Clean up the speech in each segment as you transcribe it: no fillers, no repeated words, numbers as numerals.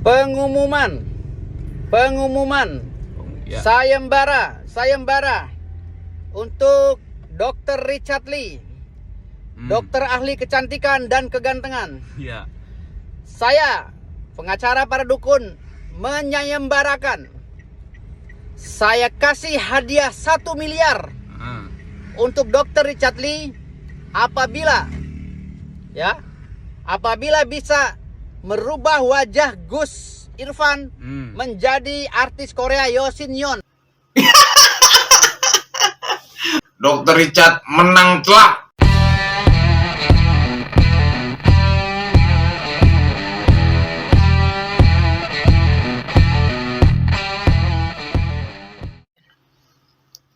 Pengumuman Ya. sayembara untuk Dr. Richard Lee, dokter ahli kecantikan dan kegantengan. Ya. Saya, pengacara para dukun, menyayembarakan. Saya kasih hadiah 1 miliar untuk Dr. Richard Lee apabila bisa merubah wajah Gus Irfan menjadi artis Korea Yeo Shin Yeon. Dr. Richard menang telak.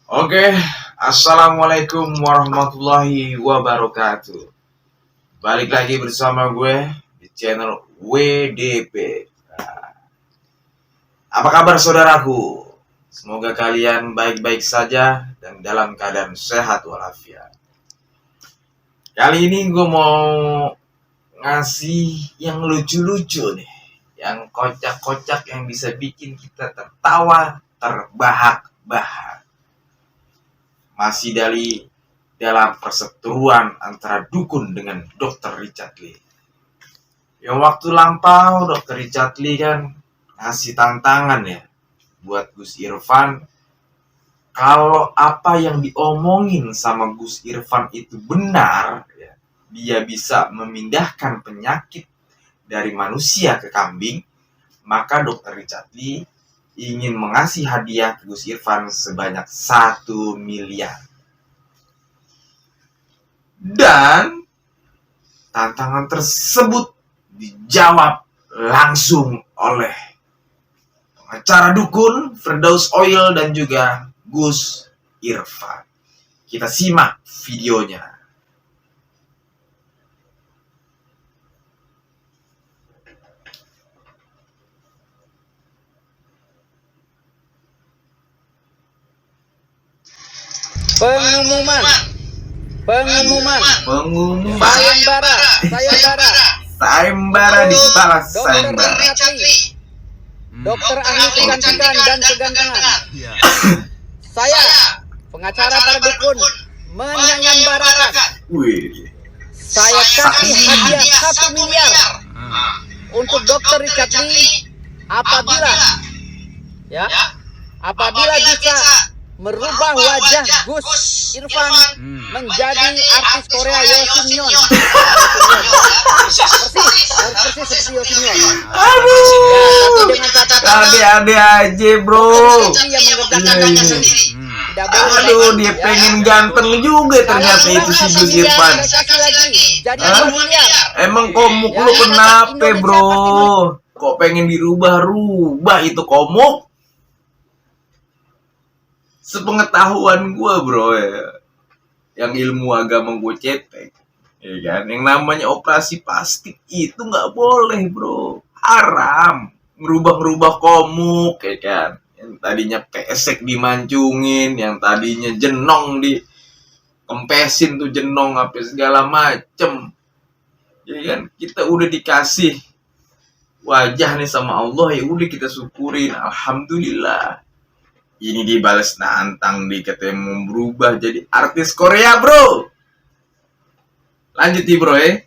Oke, assalamualaikum warahmatullahi wabarakatuh. Balik lagi bersama gue di channel WDP. Apa kabar saudaraku? Semoga kalian baik-baik saja dan dalam keadaan sehat walafiat. Kali ini gue mau ngasih yang lucu-lucu nih, yang kocak-kocak, yang bisa bikin kita tertawa terbahak-bahak. Masih dalam perseteruan antara dukun dengan Dr. Richard Lee. Yang waktu lampau Dr. Richard Lee kan ngasih tantangan ya buat Gus Irfan. Kalau apa yang diomongin sama Gus Irfan itu benar ya, dia bisa memindahkan penyakit dari manusia ke kambing, maka Dr. Richard Lee ingin mengasih hadiah ke Gus Irfan sebanyak 1 miliar. Dan tantangan tersebut dijawab langsung oleh pengacara dukun Firdaus Oil dan juga Gus Irfan. Kita simak videonya. Pengumuman sayembara dibalas Dr. sayembara. Richard Lee, dokter ahli kecantikan dan kegantengan. Ya. Saya, pengacara para dukun, menyayembarakan. Wih, Saya kasih hadiah 1 miliar untuk Dr. Richard Lee apabila bisa merubah wajah Gus Irfan menjadi artis Korea Yeo Shin Yeon. Persis seperti Yeo Shin Yeon. Tapi dengan catatan ade aja bro. yang mengerjakan sendiri. Tidak boleh. Aduh, dia pengen ganteng juga ternyata itu si Gus Irfan. Jadi 2 miliar. Emang komuk lu kenapa bro? Kok pengen dirubah-rubah itu komuk? Sepengetahuan gue bro ya, yang ilmu agama gue cetek, ya kan, yang namanya operasi plastik itu nggak boleh bro, haram. Ngerubah komuk, ya kan, yang tadinya pesek dimancungin, yang tadinya jenong dikempesin tuh jenong apa segala macem, ya kan. Kita udah dikasih wajah nih sama Allah, ya udah kita syukurin, alhamdulillah. Ini dibalas nantang, dikatanya berubah jadi artis Korea bro. Lanjut nih bro ya.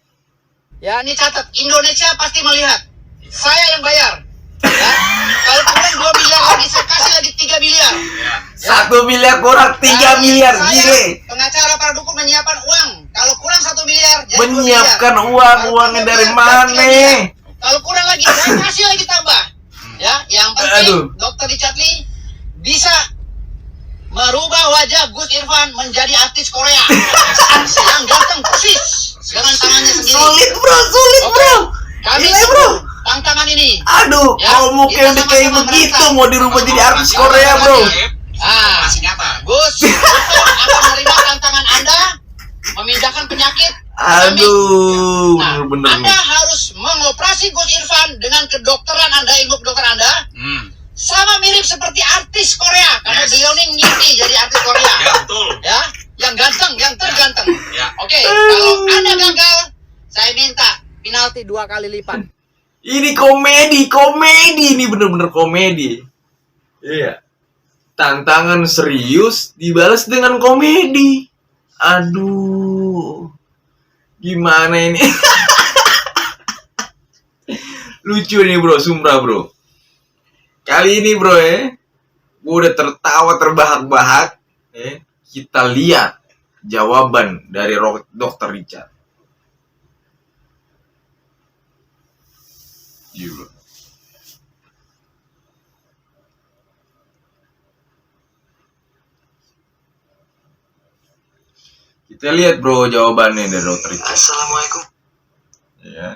Ya ini catat, Indonesia pasti melihat. Saya yang bayar. Ya. Kalau kurang 2 miliar lagi, saya kasih lagi 3 miliar. 1 miliar kurang 3 miliar, gile. Pengacara para dukun menyiapkan uang. Kalau kurang 1 miliar, jadi 2 Menyiapkan miliar. uangnya dari mana? Kalau kurang lagi, saya kasih lagi tambah. Ya, yang penting Dr. Richard Lee bisa merubah wajah Gus Irfan menjadi artis Korea yang ganteng persis dengan tangannya sendiri. Sulit bro. Kami bro. tantangan ini. Aduh, kalau kayak udah kayak begitu mau dirubah jadi artis Korea bro. Gus Irfan akan menerima tantangan Anda memindahkan penyakit. Aduh, bener. Anda harus mengoperasi Gus Irfan dengan kedokteran Anda, ilmu kedokteran Anda. Sama mirip seperti artis Korea, karena beliau ini ngimpi jadi artis Korea. Ya betul. Ya, yang ganteng, yang terganteng. Ya. Oke, kalau Anda gagal, saya minta penalti 2 kali lipat. Ini komedi ini bener-bener komedi. Iya. Tantangan serius dibalas dengan komedi. Aduh. Gimana ini? Lucu nih bro, sumpah bro. Kali ini bro gue udah tertawa terbahak-bahak. Kita lihat jawaban dari Dr. Richard. Gila. Kita lihat bro jawabannya dari Dr. Richard. Assalamualaikum. Ya.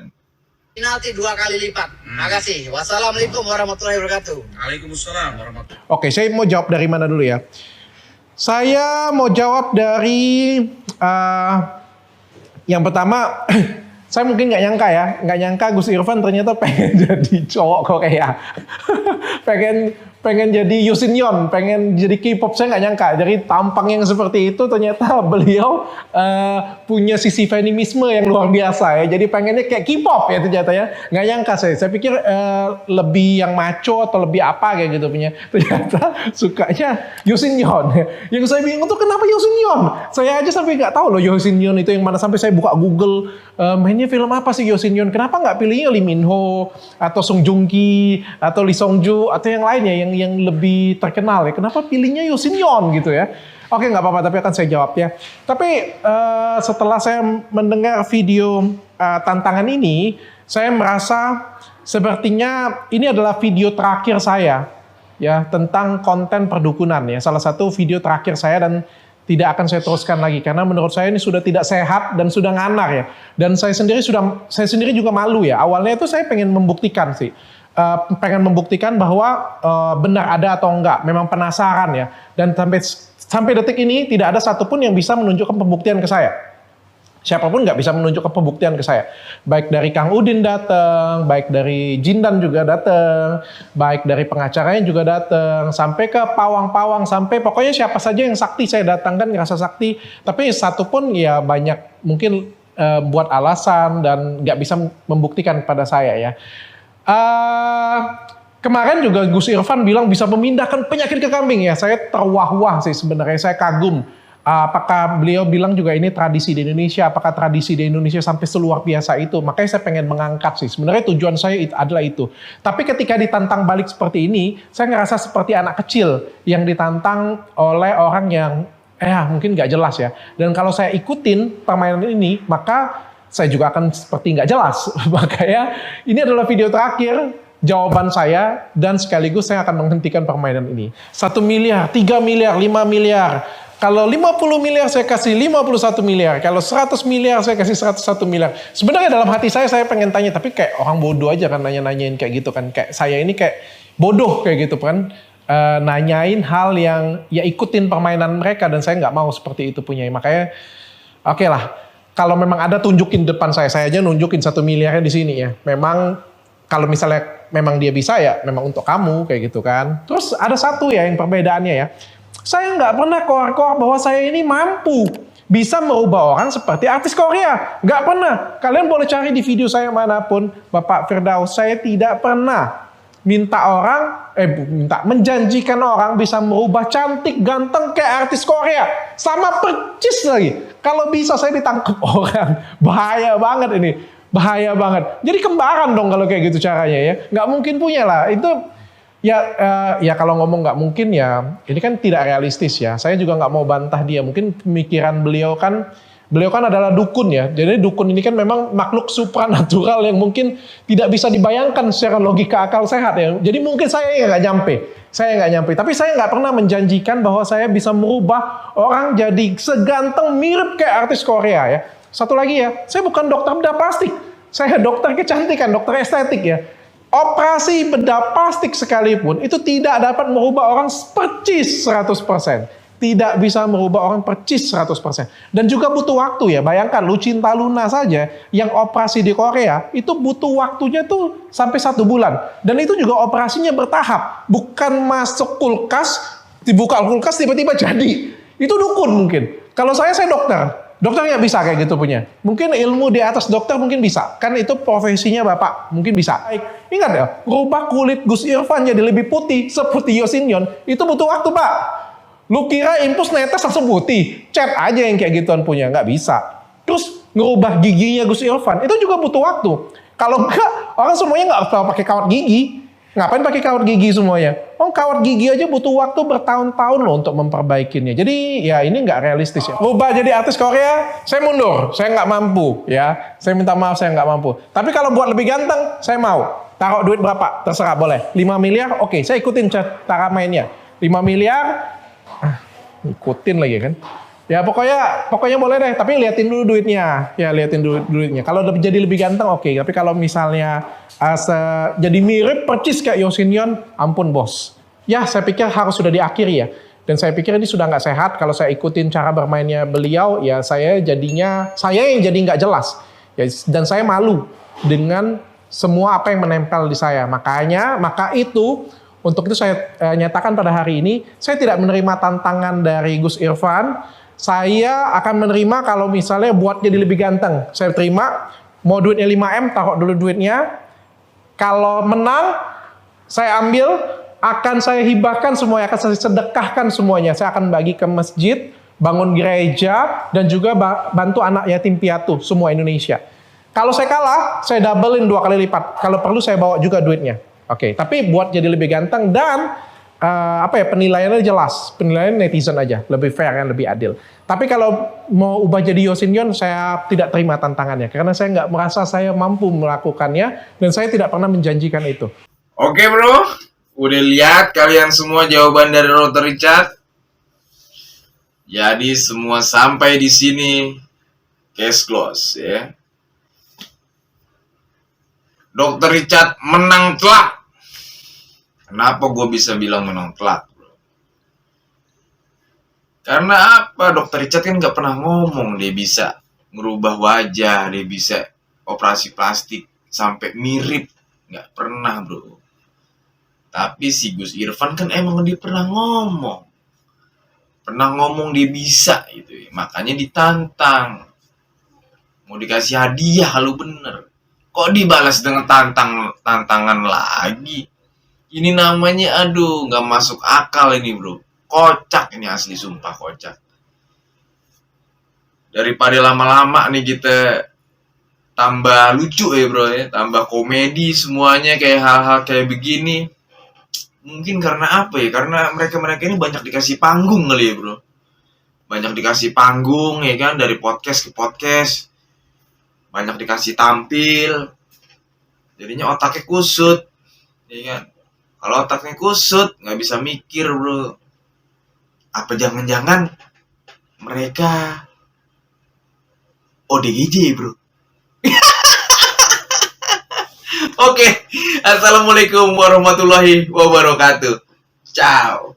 Penalti 2 kali lipat. Makasih. Wassalamualaikum warahmatullahi wabarakatuh. Waalaikumsalam warahmatullahi. Oke, saya mau jawab dari mana dulu ya? Saya mau jawab dari yang pertama. Saya mungkin nggak nyangka Gus Irfan ternyata pengen jadi cowok Korea. pengen jadi Yosinyon, pengen jadi K-pop, saya nggak nyangka. Jadi tampang yang seperti itu ternyata beliau punya sisi feminisme yang luar biasa ya. Jadi pengennya kayak K-pop ya ternyata ya. Nggak nyangka saya pikir lebih yang macho atau lebih apa kayak gitu punya. Ternyata sukanya Yosinyon. Yang saya bingung tuh kenapa Yosinyon? Saya aja sampai nggak tahu loh Yosinyon itu yang mana, sampai saya buka Google mainnya film apa sih Yosinyon? Kenapa nggak pilihnya Lee Min Ho atau Song Joong Ki atau Lee Song Ju atau yang lainnya yang lebih terkenal ya? Kenapa pilihnya Yosinyon gitu ya? Oke, nggak apa-apa, tapi akan saya jawab ya. Tapi setelah saya mendengar video tantangan ini, saya merasa sepertinya ini adalah video terakhir saya ya tentang konten perdukunan ya. Salah satu video terakhir saya dan tidak akan saya teruskan lagi karena menurut saya ini sudah tidak sehat dan sudah nganar ya. Dan saya sendiri juga malu ya. Awalnya itu saya pengen membuktikan sih. Pengen membuktikan bahwa benar ada atau enggak. Memang penasaran ya. Dan sampai detik ini tidak ada satupun yang bisa menunjukkan pembuktian ke saya. Siapapun nggak bisa menunjukkan pembuktian ke saya. Baik dari Kang Udin datang, baik dari Jindan juga datang, baik dari pengacaranya juga datang, sampai ke pawang-pawang, sampai pokoknya siapa saja yang sakti saya datangkan ngerasa sakti. Tapi satupun ya banyak mungkin buat alasan dan nggak bisa membuktikan kepada saya ya. Kemarin juga Gus Irfan bilang bisa memindahkan penyakit ke kambing ya. Saya terwah-wah sih sebenarnya, saya kagum. Apakah beliau bilang juga ini tradisi di Indonesia? Apakah tradisi di Indonesia sampai seluar biasa itu? Makanya saya pengen mengangkat sih. Sebenarnya tujuan saya adalah itu. Tapi ketika ditantang balik seperti ini, saya ngerasa seperti anak kecil yang ditantang oleh orang yang mungkin nggak jelas ya. Dan kalau saya ikutin permainan ini, maka saya juga akan seperti nggak jelas. Makanya ini adalah video terakhir jawaban saya dan sekaligus saya akan menghentikan permainan ini. 1 miliar, 3 miliar, 5 miliar. Kalau 50 miliar saya kasih 51 miliar. Kalau 100 miliar saya kasih 101 miliar. Sebenarnya dalam hati saya pengen tanya. Tapi kayak orang bodoh aja kan nanya-nanyain kayak gitu kan. Kayak saya ini kayak bodoh kayak gitu kan. Nanyain hal yang ya ikutin permainan mereka. Dan saya nggak mau seperti itu punya. Makanya oke lah. Kalau memang ada tunjukin depan saya aja nunjukin 1 miliarnya di sini ya. Memang kalau misalnya memang dia bisa ya memang untuk kamu kayak gitu kan. Terus ada satu ya yang perbedaannya ya. Saya nggak pernah koar-koar bahwa saya ini mampu bisa merubah orang seperti artis Korea. Nggak pernah. Kalian boleh cari di video saya manapun, Bapak Firdaus. Saya tidak pernah menjanjikan orang bisa merubah cantik, ganteng kayak artis Korea. Sama percis lagi. Kalau bisa saya ditangkap orang. Bahaya banget ini. Bahaya banget. Jadi kembaran dong kalau kayak gitu caranya ya. Nggak mungkin punya lah. Itu ya kalau ngomong nggak mungkin ya, ini kan tidak realistis ya. Saya juga nggak mau bantah dia. Mungkin pemikiran beliau kan adalah dukun ya. Jadi dukun ini kan memang makhluk supranatural yang mungkin tidak bisa dibayangkan secara logika akal sehat ya. Jadi mungkin saya nggak nyampe. Tapi saya nggak pernah menjanjikan bahwa saya bisa merubah orang jadi seganteng mirip kayak artis Korea ya. Satu lagi ya, saya bukan dokter bedah plastik. Saya dokter kecantikan, dokter estetik ya. Operasi bedah plastik sekalipun itu tidak dapat merubah orang percis 100%. Tidak bisa merubah orang percis 100%. Dan juga butuh waktu ya. Bayangkan Lucinta Luna saja yang operasi di Korea itu butuh waktunya tuh sampai 1 bulan. Dan itu juga operasinya bertahap. Bukan masuk kulkas, dibuka kulkas tiba-tiba jadi. Itu dukun mungkin. Kalau saya dokter. Dokter nggak bisa kayak gitu punya. Mungkin ilmu di atas dokter mungkin bisa. Kan itu profesinya Bapak. Mungkin bisa. Ingat ya, rubah kulit Gus Irfan jadi lebih putih seperti Yosinyon, itu butuh waktu Pak. Lu kira impus netes langsung putih? Cat aja yang kayak gituan punya. Nggak bisa. Terus ngerubah giginya Gus Irfan, itu juga butuh waktu. Kalau enggak, orang semuanya nggak usah pakai kawat gigi. Ngapain pakai kawat gigi semuanya? Oh, kawat gigi aja butuh waktu bertahun-tahun loh untuk memperbaikinya. Jadi ya ini nggak realistis ya. Rubah jadi artis Korea, saya mundur. Saya nggak mampu ya. Saya minta maaf, saya nggak mampu. Tapi kalau buat lebih ganteng, saya mau. Taruh duit berapa? Terserah, boleh. 5 miliar, oke. Saya ikutin cara mainnya. 5 miliar, ikutin lagi kan. Ya pokoknya boleh deh, tapi liatin dulu duitnya. Ya liatin dulu duitnya. Kalau jadi lebih ganteng oke, tapi kalau misalnya jadi mirip percis kayak Yosinyon, ampun bos. Ya saya pikir harus sudah diakhiri ya. Dan saya pikir ini sudah nggak sehat kalau saya ikutin cara bermainnya beliau, ya saya yang jadi nggak jelas. Ya, dan saya malu dengan semua apa yang menempel di saya. Maka itu untuk itu saya nyatakan pada hari ini, saya tidak menerima tantangan dari Gus Irfan. Saya akan menerima kalau misalnya buat jadi lebih ganteng. Saya terima, mau duitnya 5M, taruh dulu duitnya. Kalau menang, saya ambil, akan saya hibahkan semuanya, akan saya sedekahkan semuanya. Saya akan bagi ke masjid, bangun gereja, dan juga bantu anak yatim piatu, semua Indonesia. Kalau saya kalah, saya doublein 2 kali lipat. Kalau perlu saya bawa juga duitnya. Oke, tapi buat jadi lebih ganteng dan penilaiannya jelas, penilaian netizen aja, lebih fair kan, lebih adil. Tapi kalau mau ubah jadi Yosinyon, saya tidak terima tantangannya karena saya nggak merasa saya mampu melakukannya dan saya tidak pernah menjanjikan itu. Oke bro, udah lihat kalian semua jawaban dari Dr. Richard. Jadi semua sampai di sini, case close ya. Dr. Richard menang telak. Kenapa gue bisa bilang menang telak? Karena apa? Dr. Richard kan gak pernah ngomong dia bisa merubah wajah, dia bisa operasi plastik sampai mirip. Gak pernah bro. Tapi si Gus Irfan kan emang dia pernah ngomong. Pernah ngomong dia bisa gitu. Makanya ditantang. Mau dikasih hadiah lu bener. Kok dibalas dengan tantangan lagi? Ini namanya aduh gak masuk akal ini bro. Kocak ini asli, sumpah kocak. Daripada lama-lama nih kita tambah lucu ya bro ya. Tambah komedi semuanya kayak hal-hal kayak begini. Mungkin karena apa ya? Karena mereka ini banyak dikasih panggung kali ya bro. Banyak dikasih panggung ya kan. Dari podcast ke podcast. Banyak dikasih tampil. Jadinya otaknya kusut. Ya kan. Kalau otaknya kusut, nggak bisa mikir bro. Apa jangan-jangan mereka ODGJ bro? Oke, assalamualaikum warahmatullahi wabarakatuh. Ciao.